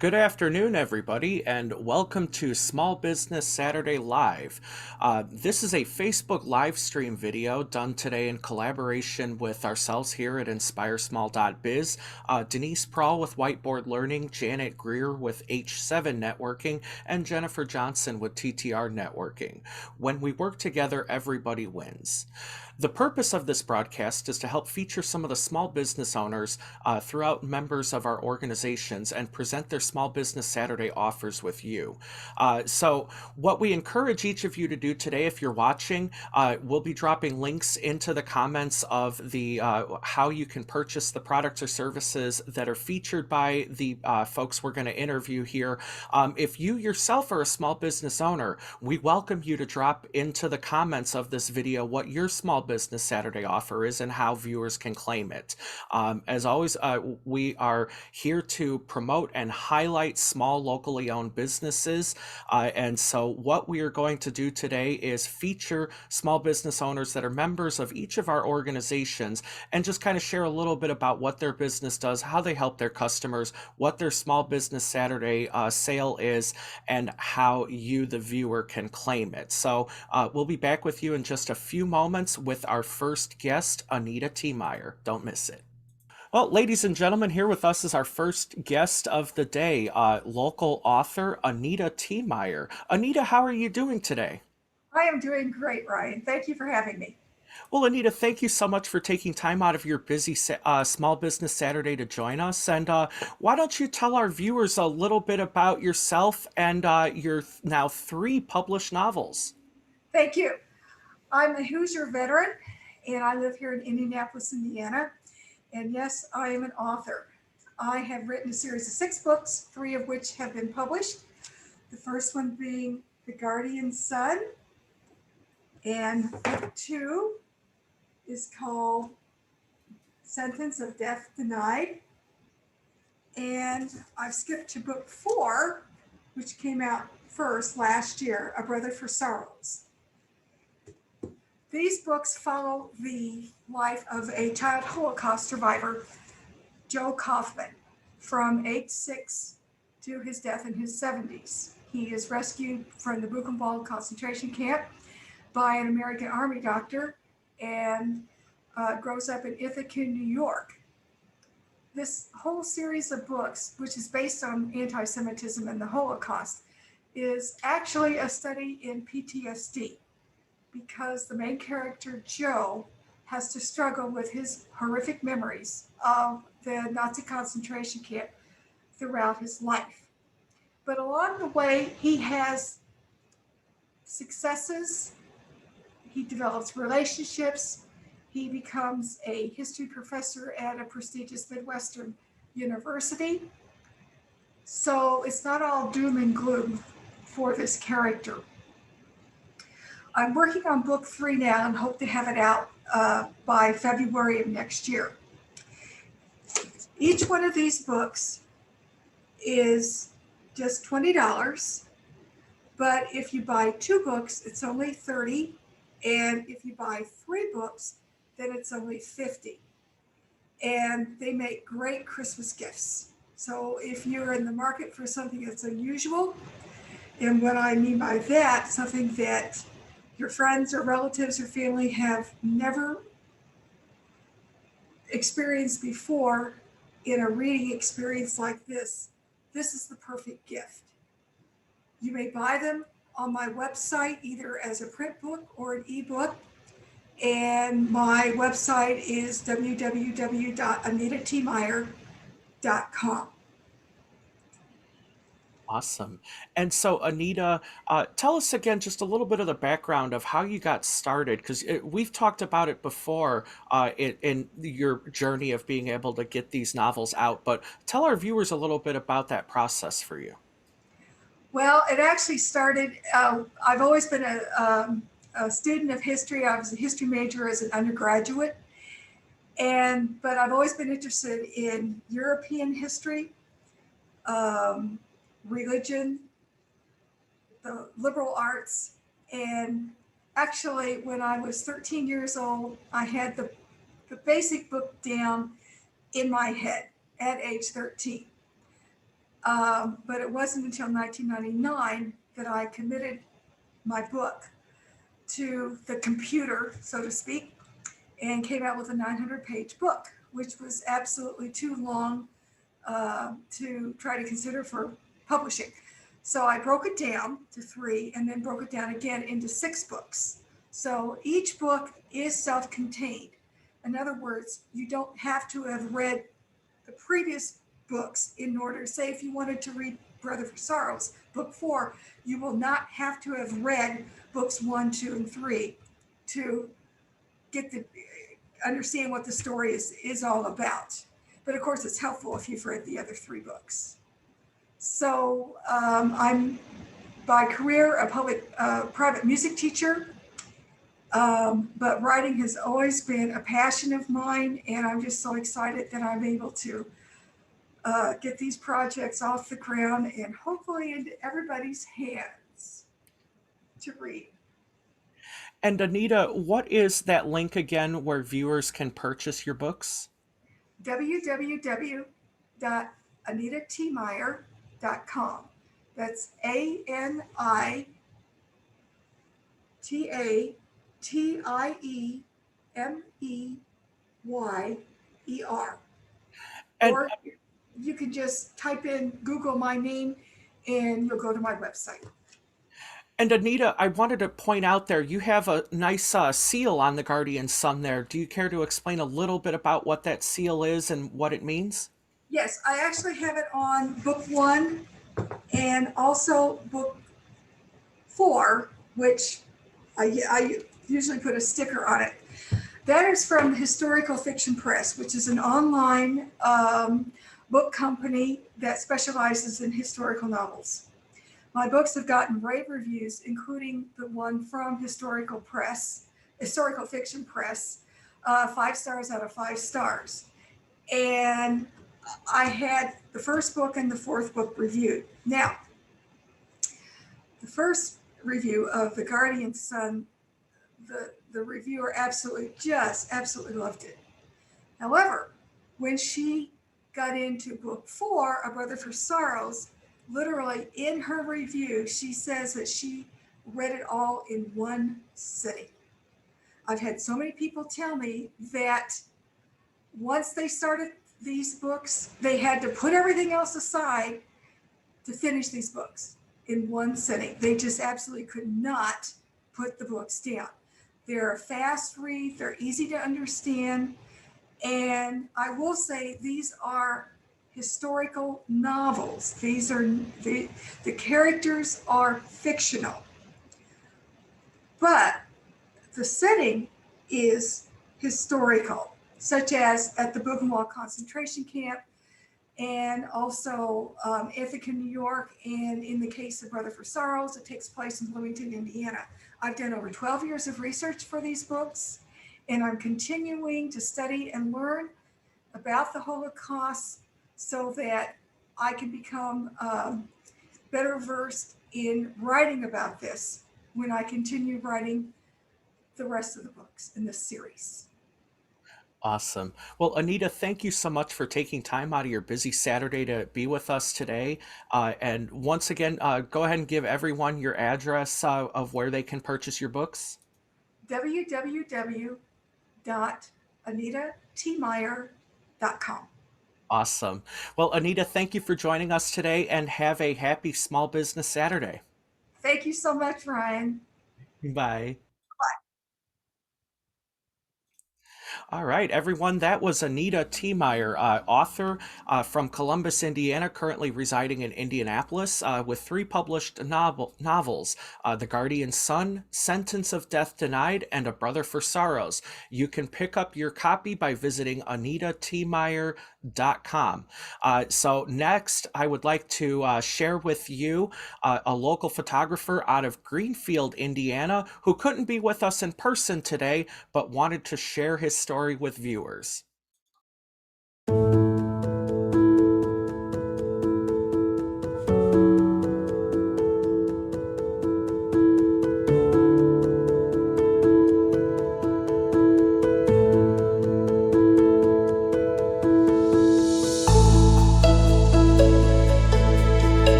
Good afternoon, everybody, and welcome to Small Business Saturday Live. This is a Facebook live stream video done today in collaboration with ourselves here at INSPIREsmall.biz, Denise Prawl with Whiteboard Learning, Janet Greer with H7 Networking, and Jennifer Johnson with TTR Networking. When we work together, everybody wins. The purpose of this broadcast is to help feature some of the small business owners throughout members of our organizations and present their Small Business Saturday offers with you. So what we encourage each of you to do today, if you're watching, we'll be dropping links into the comments of the how you can purchase the products or services that are featured by the folks we're going to interview here. If you yourself are a small business owner, we welcome you to drop into the comments of this video what your Small Business Saturday offer is and how viewers can claim it. As always, we are here to promote and highlight small locally owned businesses. And so what we are going to do today is feature small business owners that are members of each of our organizations and just kind of share a little bit about what their business does, how they help their customers, what their Small Business Saturday sale is, and how you, the viewer, can claim it. So we'll be back with you in just a few moments with our first guest, Anita T. Meyer. Don't miss it. Well, ladies and gentlemen, here with us is our first guest of the day, local author Anita T. Meyer. Anita, how are you doing today? I am doing great, Ryan. Thank you for having me. Well, Anita, thank you so much for taking time out of your busy Small Business Saturday to join us. And why don't you tell our viewers a little bit about yourself and your now three published novels? Thank you. I'm a Hoosier veteran, and I live here in Indianapolis, Indiana. And yes, I am an author. I have written a series of 6 books, 3 of which have been published. The first one being The Guardian's Son, and book 2 is called Sentence of Death Denied. And I've skipped to book 4, which came out first last year, A Brother for Sorrows. These books follow the life of a child Holocaust survivor, Joe Kaufman, from age 6 to his death in his 70s. He is rescued from the Buchenwald concentration camp by an American Army doctor and grows up in Ithaca, New York. This whole series of books, which is based on anti-Semitism and the Holocaust, is actually a study in PTSD, because the main character, Joe, has to struggle with his horrific memories of the Nazi concentration camp throughout his life. But along the way, he has successes, he develops relationships, he becomes a history professor at a prestigious Midwestern university. So it's not all doom and gloom for this character. I'm working on book 3 now and hope to have it out by February of next year. Each one of these books is just $20, but if you buy 2 books, it's only $30, and if you buy 3 books, then it's only $50. And they make great Christmas gifts. So if you're in the market for something that's unusual, and what I mean by that, something that your friends or relatives or family have never experienced before in a reading experience like this is the perfect gift. You may buy them on my website, either as a print book or an ebook. And my website is www.anitatmeyer.com. Awesome. And so, Anita, tell us again just a little bit of the background of how you got started, because we've talked about it before in your journey of being able to get these novels out, but tell our viewers a little bit about that process for you. Well, it actually started, I've always been a student of history. I was a history major as an undergraduate, but I've always been interested in European history, religion, the liberal arts. And actually, when I was 13 years old, I had the basic book down in my head at age 13. But it wasn't until 1999 that I committed my book to the computer, so to speak, and came out with a 900-page book, which was absolutely too long to try to consider for publishing. So I broke it down to 3 and then broke it down again into 6 books. So each book is self-contained. In other words, you don't have to have read the previous books in order, say if you wanted to read Brother for Sorrows, book 4, you will not have to have read books 1, 2, and 3 to get the understand what the story is all about. But of course, it's helpful if you've read the other 3 books. So I'm by career a private music teacher, but writing has always been a passion of mine, and I'm just so excited that I'm able to get these projects off the ground and hopefully into everybody's hands to read. And Anita, what is that link again where viewers can purchase your books? www.anitatmeyer.com. That's ANITATIEMEYER. And Or you can just type in Google my name and you'll go to my website. And Anita, I wanted to point out there, you have a nice seal on the Guardian Sun there. Do you care to explain a little bit about what that seal is and what it means? Yes, I actually have it on book 1 and also book 4, which I usually put a sticker on it. That is from Historical Fiction Press, which is an online book company that specializes in historical novels. My books have gotten rave reviews, including the one from Historical Fiction Press, 5 stars out of 5 stars. And I had the first book and the 4th book reviewed. Now, the first review of The Guardian Sun, the reviewer absolutely loved it. However, when she got into book 4, A Brother for Sorrows, literally in her review, she says that she read it all in one sitting. I've had so many people tell me that once they started these books, they had to put everything else aside to finish these books in one sitting. They just absolutely could not put the books down. They're a fast read, they're easy to understand, and I will say these are historical novels. These are the characters are fictional, but the setting is historical, such as at the Buchenwald concentration camp, and also Ithaca, New York, and in the case of Brother for Sorrows, it takes place in Bloomington, Indiana. I've done over 12 years of research for these books, and I'm continuing to study and learn about the Holocaust so that I can become better versed in writing about this when I continue writing the rest of the books in this series. Awesome. Well, Anita, thank you so much for taking time out of your busy Saturday to be with us today. And once again, go ahead and give everyone your address of where they can purchase your books. www.anitatmeyer.com. Awesome. Well, Anita, thank you for joining us today and have a happy Small Business Saturday. Thank you so much, Ryan. Bye. All right, everyone, that was Anita Meyer, author from Columbus, Indiana, currently residing in Indianapolis, with 3 published novels, The Guardian Sun, Sentence of Death Denied, and A Brother for Sorrows. You can pick up your copy by visiting anitatmeyer.com. So next, I would like to share with you a local photographer out of Greenfield, Indiana, who couldn't be with us in person today, but wanted to share his story with viewers.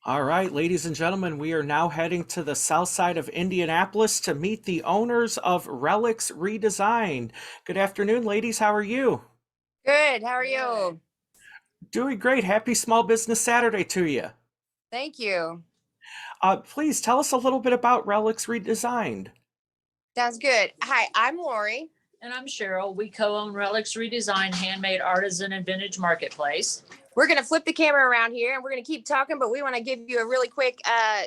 All right, ladies and gentlemen, we are now heading to the south side of Indianapolis to meet the owners of Relics ReDesigned. Good afternoon, ladies. How are you? Good. How are you? Doing great. Happy Small Business Saturday to you. Thank you. Please tell us a little bit about Relics ReDesigned. Sounds good. Hi, I'm Lori. And I'm Cheryl. We co-own Relics ReDesigned, handmade, artisan, and vintage marketplace. We're going to flip the camera around here and we're going to keep talking, but we want to give you a really quick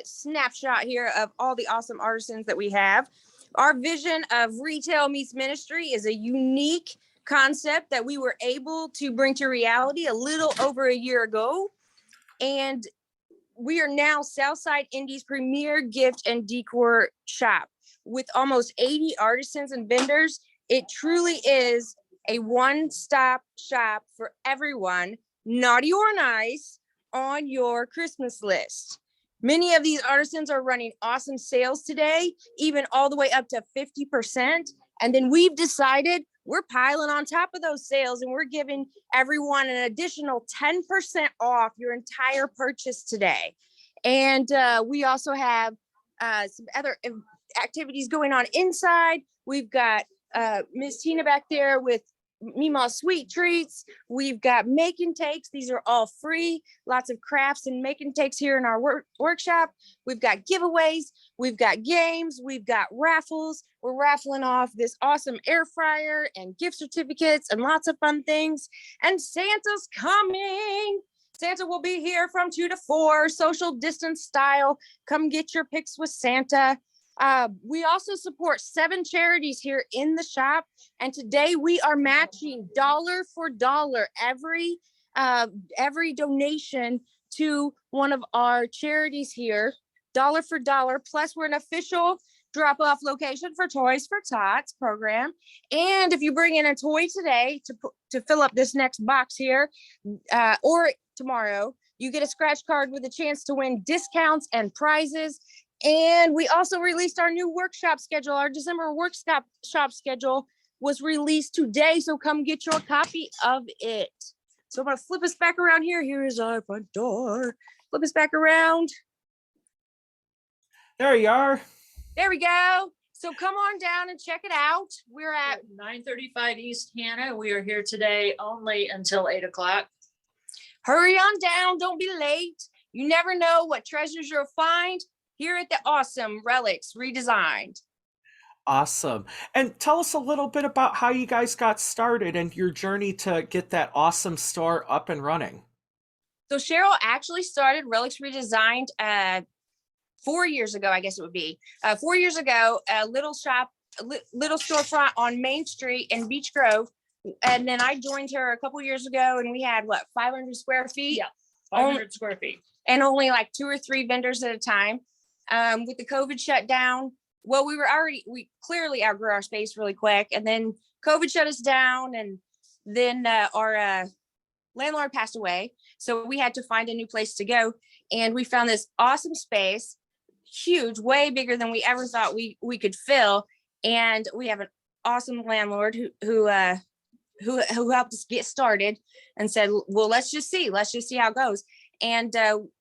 snapshot here of all the awesome artisans that we have. Our vision of retail meets ministry is a unique concept that we were able to bring to reality a little over a year ago. And we are now Southside Indy's premier gift and decor shop with almost 80 artisans and vendors. It truly is a one-stop shop for everyone, naughty or nice, on your Christmas list. Many of these artisans are running awesome sales today, even all the way up to 50%. And then we've decided we're piling on top of those sales and we're giving everyone an additional 10% off your entire purchase today. And we also have some other activities going on inside. We've got Miss Tina back there with Meemaw Sweet Treats. We've got make and takes. These are all free. Lots of crafts and make and takes here in our workshop. We've got giveaways. We've got games. We've got raffles. We're raffling off this awesome air fryer and gift certificates and lots of fun things. And Santa's coming. Santa will be here from 2 to 4, social distance style. Come get your pics with Santa. We also support 7 charities here in the shop. And today we are matching dollar for dollar every donation to one of our charities here, dollar for dollar. Plus we're an official drop-off location for Toys for Tots program. And if you bring in a toy today to fill up this next box here, or tomorrow, you get a scratch card with a chance to win discounts and prizes. And we also released our new workshop schedule. Our December workshop schedule was released today. So come get your copy of it. So I'm going to flip us back around here. Here is our front door. Flip us back around. There you are. There we go. So come on down and check it out. We're at 935 East Hanna. We are here today only until 8 o'clock. Hurry on down. Don't be late. You never know what treasures you'll find here at the awesome Relics ReDesigned. Awesome. And tell us a little bit about how you guys got started and your journey to get that awesome store up and running. So Cheryl actually started Relics ReDesigned 4 years ago, I guess it would be. 4 years ago, a little storefront on Main Street in Beech Grove. And then I joined her a couple years ago and we had 500 square feet? Yeah, 500 square feet. And only like 2 or 3 vendors at a time. With the COVID shutdown, well, we clearly outgrew our space really quick. And then COVID shut us down and then our landlord passed away. So we had to find a new place to go. And we found this awesome space, huge, way bigger than we ever thought we could fill. And we have an awesome landlord who helped us get started and said, well, let's just see how it goes. And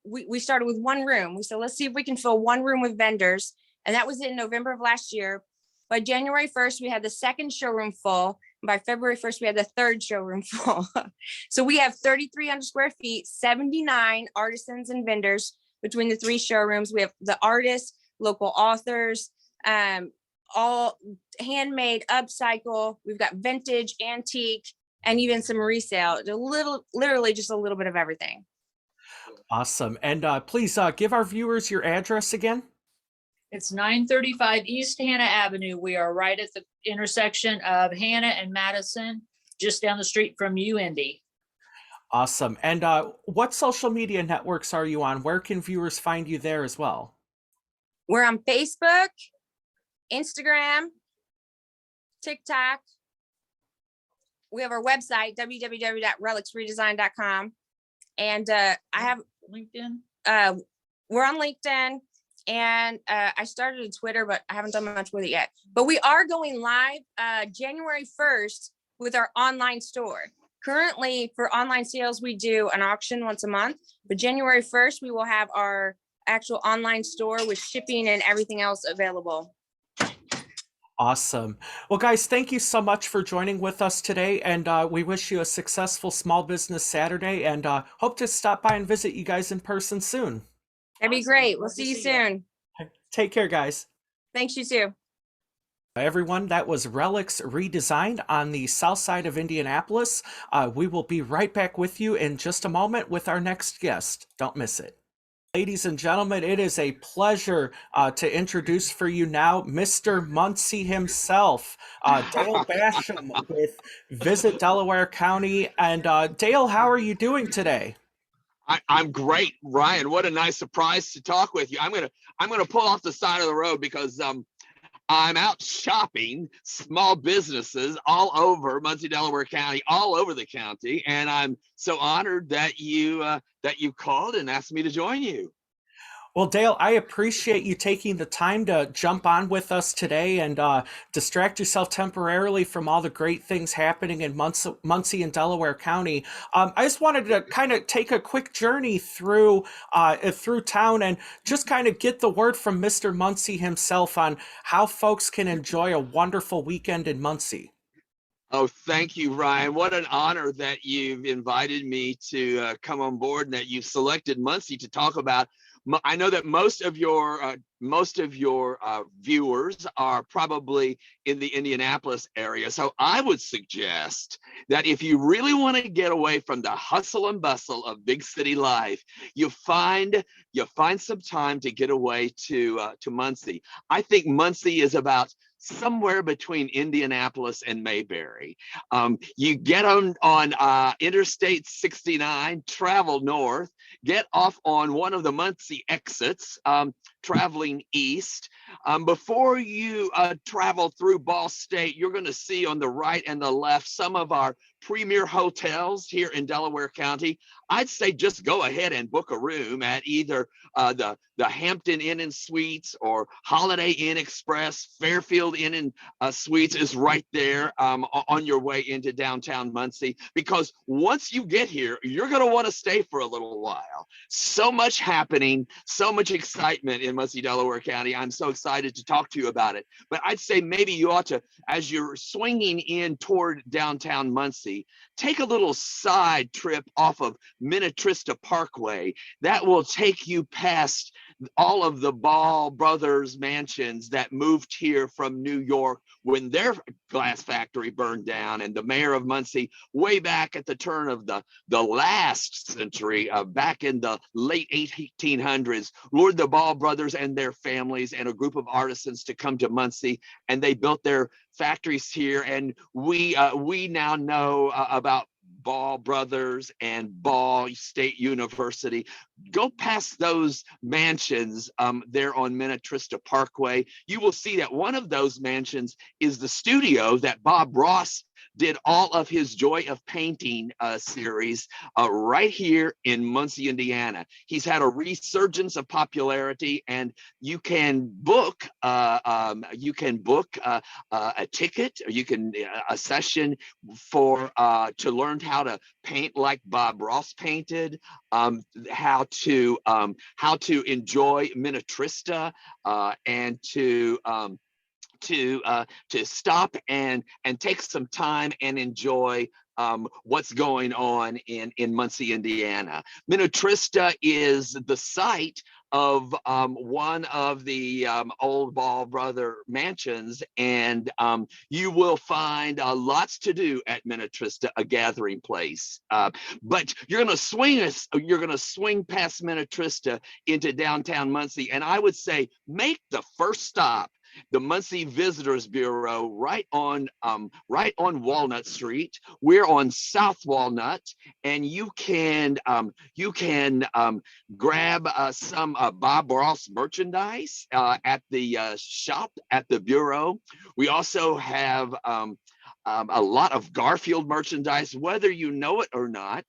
we started with one room. We said, let's see if we can fill one room with vendors. And that was in November of last year. By January 1st, we had the second showroom full. And by February 1st, we had the third showroom full. So we have 3,300 square feet, 79 artisans and vendors between the 3 showrooms. We have the artists, local authors, all handmade, upcycle. We've got vintage, antique, and even some resale. Literally just a little bit of everything. Awesome. And please give our viewers your address again. It's 935 East Hanna Avenue. We are right at the intersection of Hanna and Madison, just down the street from you, Indy. Awesome. And what social media networks are you on? Where can viewers find you there as well? We're on Facebook, Instagram, TikTok. We have our website, www.relicsredesign.com. And I have LinkedIn. We're on LinkedIn, and I started a Twitter, but I haven't done much with it yet. But we are going live January 1st with our online store. Currently, for online sales, we do an auction once a month, but January 1st, we will have our actual online store with shipping and everything else available. Awesome. Well, guys, thank you so much for joining with us today, and we wish you a successful Small Business Saturday, and hope to stop by and visit you guys in person soon. That'd be great. We'll see you soon. Take care, guys. Thanks, you too. Everyone, that was Relics Redesigned on the south side of Indianapolis. We will be right back with you in just a moment with our next guest. Don't miss it. Ladies and gentlemen, it is a pleasure to introduce for you now Mr. Muncie himself, Dale Basham with Visit Delaware County. And Dale, how are you doing today? I'm great, Ryan. What a nice surprise to talk with you. I'm gonna pull off the side of the road because I'm out shopping small businesses all over Muncie, Delaware County, all over the county, and I'm so honored that you called and asked me to join you. Well, Dale, I appreciate you taking the time to jump on with us today and distract yourself temporarily from all the great things happening in Muncie and Delaware County. I just wanted to kind of take a quick journey through town and just kind of get the word from Mr. Muncie himself on how folks can enjoy a wonderful weekend in Muncie. Oh, thank you, Ryan. What an honor that you've invited me to come on board and that you've selected Muncie to talk about. I know that most of your viewers are probably in the Indianapolis area. So I would suggest that if you really want to get away from the hustle and bustle of big city life, you find some time to get away to Muncie. I think Muncie is about somewhere between Indianapolis and Mayberry. You get on Interstate 69, travel north, get off on one of the Muncie exits, traveling east. Before you travel through Ball State, you're going to see on the right and the left some of our premier hotels here in Delaware County. I'd say just go ahead and book a room at either the Hampton Inn and Suites or Holiday Inn Express. Fairfield Inn and Suites is right there on your way into downtown Muncie, because once you get here, you're going to want to stay for a little while. So much happening, so much excitement in Muncie, Delaware County. I'm so excited to talk to you about it. But I'd say maybe you ought to, as you're swinging in toward downtown Muncie, take a little side trip off of Minnetrista Parkway. That will take you past all of the Ball brothers mansions that moved here from New York when their glass factory burned down, and the mayor of Muncie, way back at the turn of the last century, back in the late 1800s, lured the Ball brothers and their families and a group of artisans to come to Muncie, and they built their factories here. And we now know about Ball Brothers and Ball State University. Go past those mansions there on Minnetrista Parkway. You will see that one of those mansions is the studio that Bob Ross did all of his Joy of Painting series right here in Muncie, Indiana. He's had a resurgence of popularity, and you can book a ticket, or you can a session for to learn how to paint like Bob Ross painted, how to enjoy Minnetrista, and to stop and take some time and enjoy what's going on in Muncie, Indiana. Minnetrista is the site of one of the old Ball brother mansions, and you will find lots to do at Minnetrista, a gathering place. But you're going to swing past Minnetrista into downtown Muncie, and I would say make the first stop the Muncie Visitors Bureau right on Walnut Street. We're on South Walnut, and you can grab some Bob Ross merchandise at the shop at the Bureau. We also have a lot of Garfield merchandise, whether you know it or not.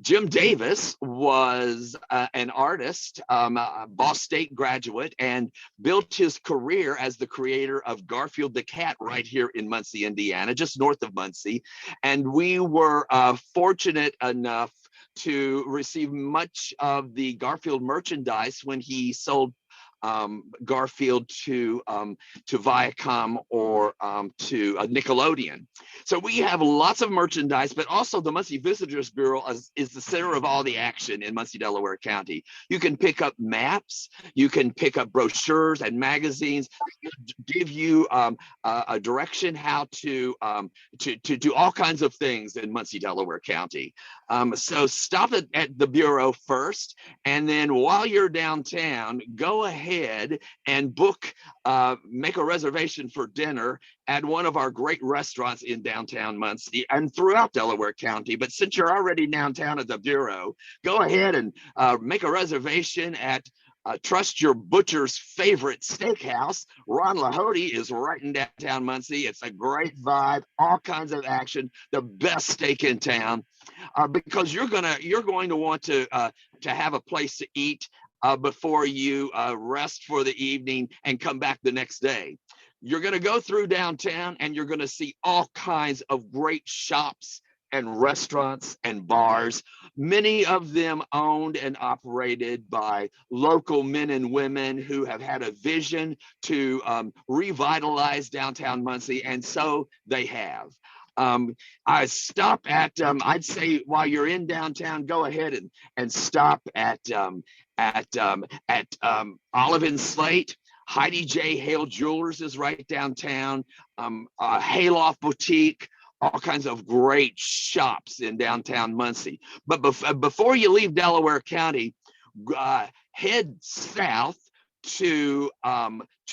Jim Davis was an artist, a Ball State graduate, and built his career as the creator of Garfield the cat right here in Muncie, Indiana, just north of Muncie. And we were fortunate enough to receive much of the Garfield merchandise when he sold Garfield to Viacom or to Nickelodeon. So we have lots of merchandise, but also the Muncie Visitors Bureau is the center of all the action in Muncie, Delaware County. You can pick up maps, you can pick up brochures and magazines, give you a direction how to do all kinds of things in Muncie, Delaware County. So stop at the Bureau first, and then while you're downtown, go ahead and book, make a reservation for dinner at one of our great restaurants in downtown Muncie and throughout Delaware County. But since you're already downtown at the Bureau, go ahead and make a reservation at Trust Your Butcher's favorite steakhouse. Ron Lahody is right in downtown Muncie. It's a great vibe, all kinds of action, the best steak in town, because you're going to want to have a place to eat before you rest for the evening and come back the next day. You're going to go through downtown and you're going to see all kinds of great shops and restaurants and bars, many of them owned and operated by local men and women who have had a vision to revitalize downtown Muncie, and so they have. I stop at, I'd say while you're in downtown, go ahead and stop at Olive and Slate. Heidi J. Hale Jewelers is right downtown. Hayloft Boutique, all kinds of great shops in downtown Muncie. But before you leave Delaware County, head south to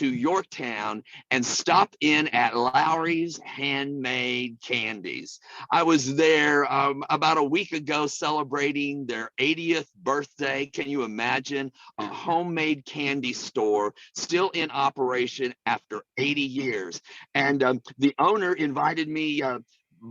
Yorktown and stop in at Lowry's Handmade Candies. I was there about a week ago celebrating their 80th birthday. Can you imagine a homemade candy store still in operation after 80 years? And the owner invited me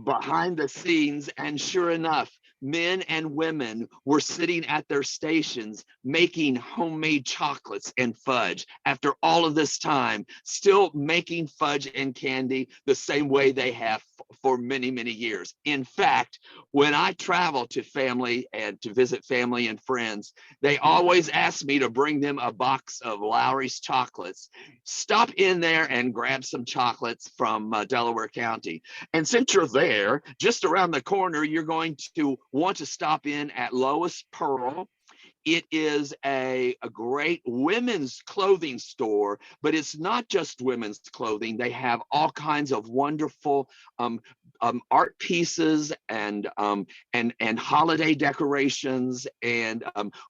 behind the scenes, and sure enough, men and women were sitting at their stations making homemade chocolates and fudge after all of this time, still making fudge and candy the same way they have for many, many years. In fact, when I travel to family and to visit family and friends, they always ask me to bring them a box of Lowry's chocolates. Stop in there and grab some chocolates from Delaware County. And since you're there, just around the corner, you're going to want to stop in at Lois Pearl. It is a great women's clothing store, but it's not just women's clothing. They have all kinds of wonderful art pieces and holiday decorations and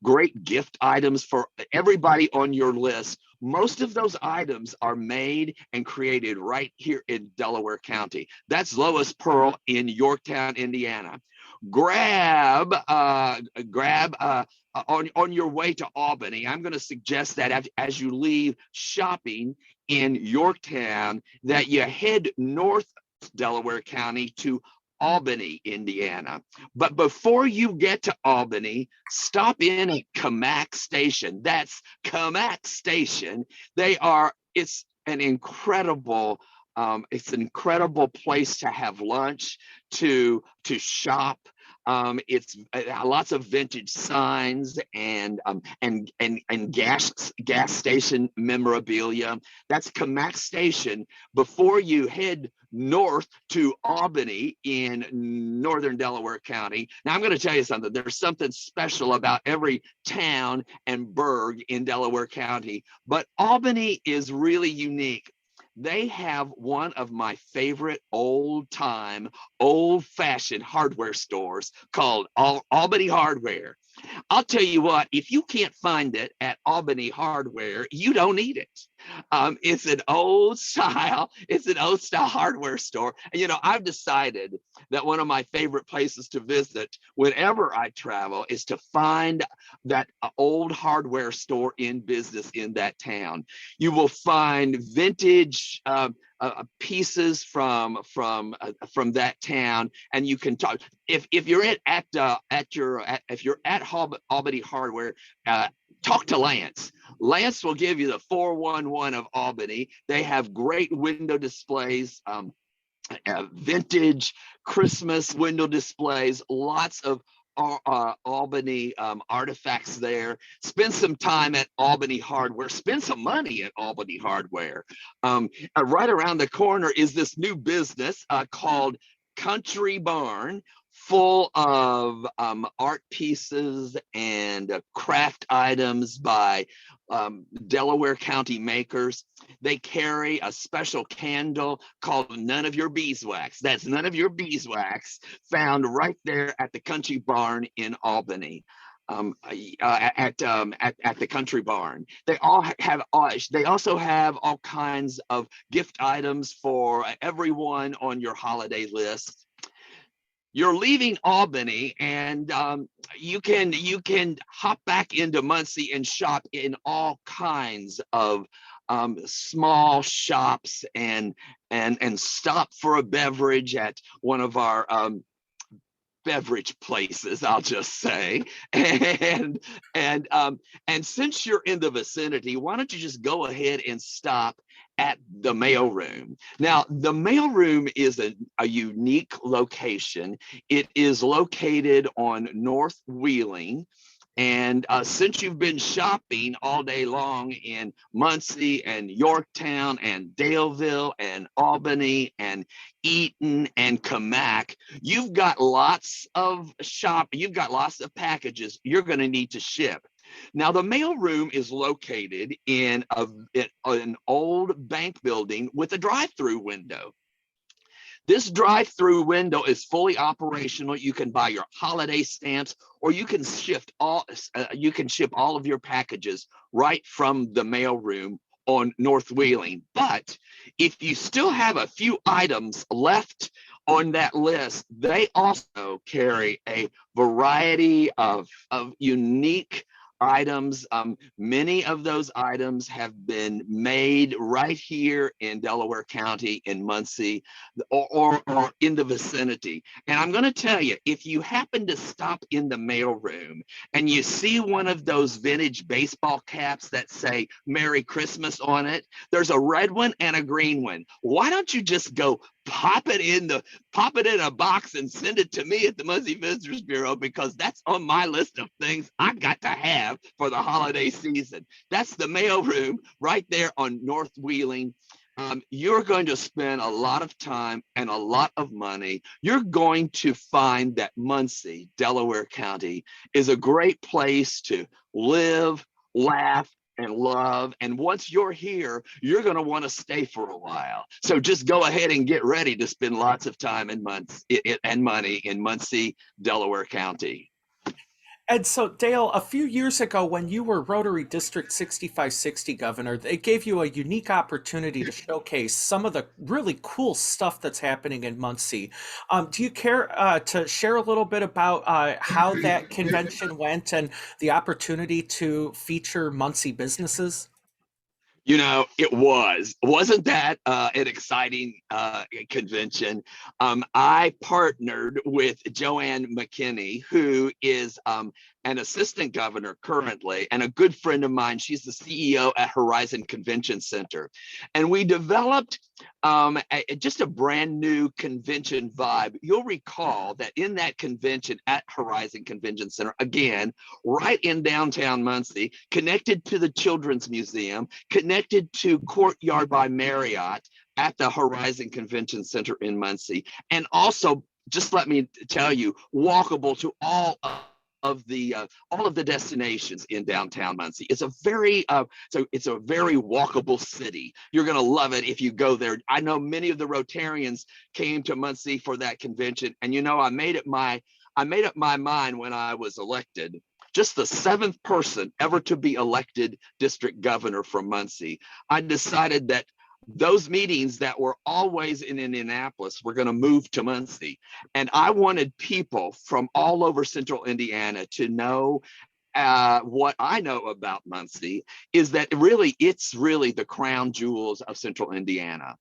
great gift items for everybody on your list. Most of those items are made and created right here in Delaware County. That's Lois Pearl in Yorktown, Indiana. Grab on your way to Albany. I'm going to suggest that as you leave shopping in Yorktown, that you head north Delaware County to Albany, Indiana. But before you get to Albany, stop in at Camac Station. That's Camac Station. It's an incredible place to have lunch, to shop. It's lots of vintage signs and gas station memorabilia. That's Camac Station before you head north to Albany in northern Delaware County. Now I'm going to tell you something. There's something special about every town and burg in Delaware County, but Albany is really unique. They have one of my favorite old-fashioned hardware stores called Albany Hardware. I'll tell you what, if you can't find it at Albany Hardware, you don't need it. It's an old style hardware store. And, I've decided that one of my favorite places to visit whenever I travel is to find that old hardware store in business in that town. You will find vintage pieces from that town, and you can talk. If you're if you're at Albany Hardware, talk to Lance. Lance will give you the 411 of Albany. They have great window displays, vintage Christmas window displays, lots of Albany artifacts there. Spend some time at Albany Hardware. Spend some money at Albany Hardware. Right around the corner is this new business called Country Barn, full of art pieces and craft items by Delaware County makers. They carry a special candle called None of Your Beeswax. That's None of Your Beeswax, found right there at the Country Barn in Albany. At the Country Barn, they also have all kinds of gift items for everyone on your holiday list. You're leaving Albany, and you can hop back into Muncie and shop in all kinds of small shops and stop for a beverage at one of our beverage places, I'll just say. And since you're in the vicinity, why don't you just go ahead and stop at the mailroom. Now, the mailroom is a unique location. It is located on North Wheeling. And since you've been shopping all day long in Muncie and Yorktown and Daleville and Albany and Eaton and Camac, you've got lots of packages you're going to need to ship. Now, the mailroom is located in an old bank building with a drive-through window. This drive-through window is fully operational. You can buy your holiday stamps, or you can ship all of your packages right from the mailroom on North Wheeling. But if you still have a few items left on that list, they also carry a variety of unique items. Many of those items have been made right here in Delaware County, in Muncie, or in the vicinity. And I'm going to tell you, if you happen to stop in the mailroom and you see one of those vintage baseball caps that say Merry Christmas on it, there's a red one and a green one. Why don't you just go pop it in a box and send it to me at the Muncie Visitors Bureau, because that's on my list of things I got to have for the holiday season. That's the mailroom right there on North Wheeling. You're going to spend a lot of time and a lot of money. You're going to find that Muncie, Delaware County, is a great place to live, laugh, and love. And once you're here, you're going to want to stay for a while. So just go ahead and get ready to spend lots of time and money in Muncie, Delaware County. And so, Dale, a few years ago, when you were Rotary District 6560 governor, they gave you a unique opportunity to showcase some of the really cool stuff that's happening in Muncie. Do you care to share a little bit about how that convention went and the opportunity to feature Muncie businesses? Wasn't that an exciting convention? I partnered with Joanne McKinney, who is an assistant governor currently, and a good friend of mine. She's the CEO at Horizon Convention Center. And we developed just a brand new convention vibe. You'll recall that in that convention at Horizon Convention Center, again, right in downtown Muncie, connected to the Children's Museum, connected to Courtyard by Marriott at the Horizon Convention Center in Muncie, and also, just let me tell you, walkable to all of the destinations in downtown Muncie. It's a very walkable city. You're going to love it if you go there. I know many of the Rotarians came to Muncie for that convention, and I made up my mind when I was elected just the 7th person ever to be elected district governor from Muncie, I decided that those meetings that were always in Indianapolis were going to move to Muncie. And I wanted people from all over central Indiana to know what I know about Muncie is that it's really the crown jewels of central Indiana.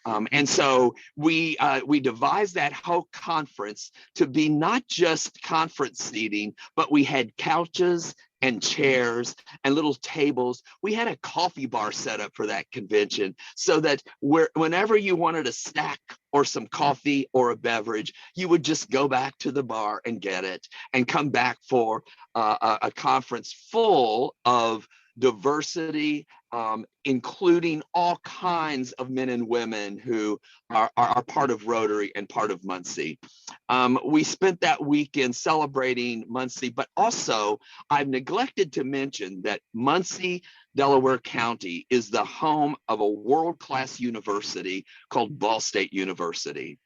And so we devised that whole conference to be not just conference seating, but we had couches and chairs and little tables. We had a coffee bar set up for that convention so that whenever you wanted a snack or some coffee or a beverage, you would just go back to the bar and get it and come back for a conference full of diversity, including all kinds of men and women who are part of Rotary and part of Muncie. We spent that weekend celebrating Muncie, but also I've neglected to mention that Muncie, Delaware County is the home of a world-class university called Ball State University.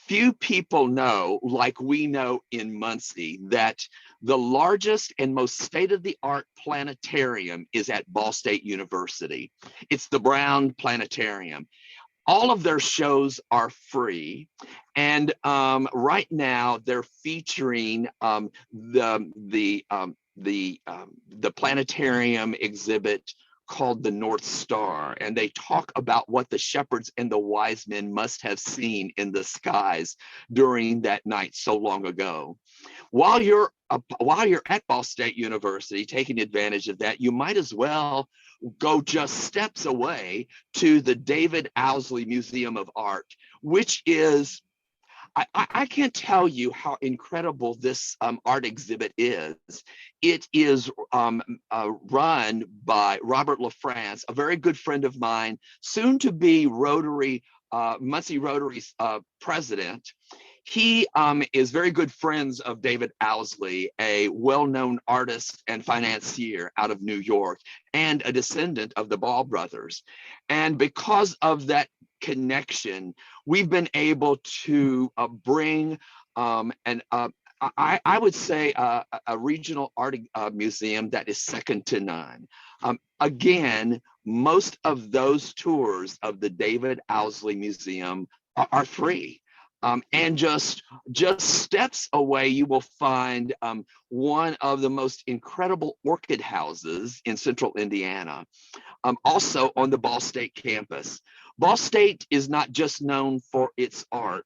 Few people know, like we know in Muncie, that the largest and most state-of-the-art planetarium is at Ball State University. It's the Brown Planetarium. All of their shows are free, and right now they're featuring the planetarium exhibit called the North Star, and they talk about what the shepherds and the wise men must have seen in the skies during that night so long ago. While you're at Ball State University taking advantage of that, you might as well go just steps away to the David Owsley Museum of Art, which is, I can't tell you how incredible this art exhibit is. It is run by Robert LaFrance, a very good friend of mine, soon to be Rotary, Muncie Rotary's president. He is very good friends of David Owsley, a well-known artist and financier out of New York, and a descendant of the Ball brothers. And because of that connection, we've been able to bring I would say a regional art museum that is second to none. Again, most of those tours of the David Owsley Museum are free. And just steps away, you will find one of the most incredible orchid houses in central Indiana, also on the Ball State campus. Ball State is not just known for its art,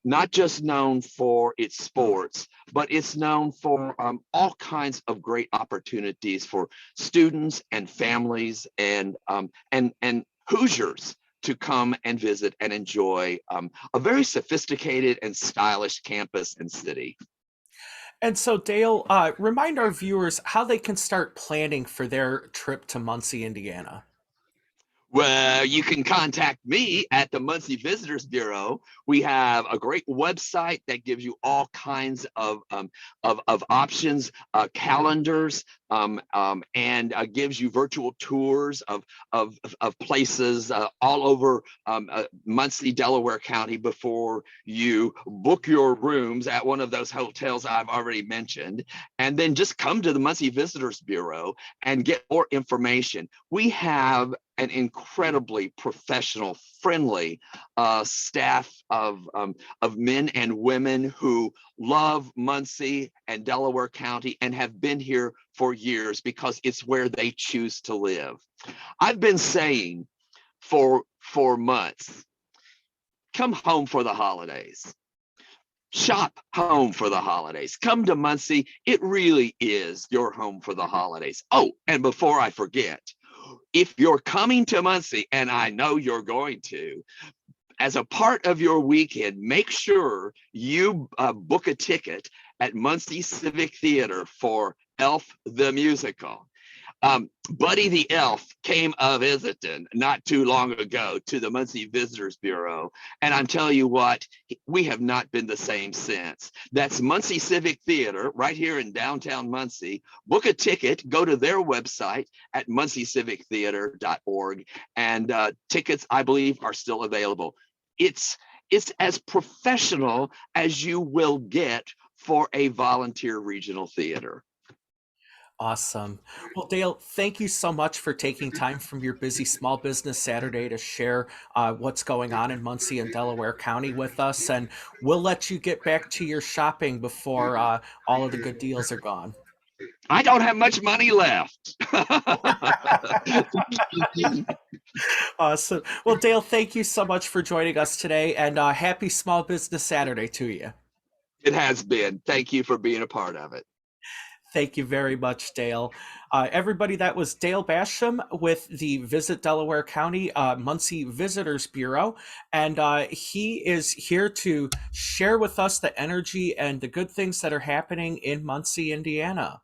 not just known for its sports, but it's known for all kinds of great opportunities for students and families and Hoosiers to come and visit and enjoy a very sophisticated and stylish campus and city. And so, Dale, remind our viewers how they can start planning for their trip to Muncie, Indiana. Well, you can contact me at the Muncie Visitors Bureau. We have a great website that gives you all kinds of options, calendars, and gives you virtual tours of places all over Muncie, Delaware County before you book your rooms at one of those hotels I've already mentioned. And then just come to the Muncie Visitors Bureau and get more information. We have an incredibly professional, friendly staff of men and women who love Muncie and Delaware County and have been here for years because it's where they choose to live. I've been saying for months, come home for the holidays. Shop home for the holidays. Come to Muncie. It really is your home for the holidays. Oh, and before I forget, if you're coming to Muncie, and I know you're going to, as a part of your weekend, make sure you book a ticket at Muncie Civic Theater for Elf the Musical. Buddy the Elf came a-visiting not too long ago to the Muncie Visitors Bureau, and I'm telling you what, we have not been the same since. That's Muncie Civic Theater right here in downtown Muncie. Book a ticket, go to their website at munciecivictheater.org, and tickets, I believe, are still available. It's as professional as you will get for a volunteer regional theater. Awesome. Well, Dale, thank you so much for taking time from your busy Small Business Saturday to share what's going on in Muncie and Delaware County with us. And we'll let you get back to your shopping before all of the good deals are gone. I don't have much money left. Awesome. Well, Dale, thank you so much for joining us today, and happy Small Business Saturday to you. It has been. Thank you for being a part of it. Thank you very much, Dale. Everybody, that was Dale Basham with the Visit Delaware County Muncie Visitors Bureau. And he is here to share with us the energy and the good things that are happening in Muncie, Indiana.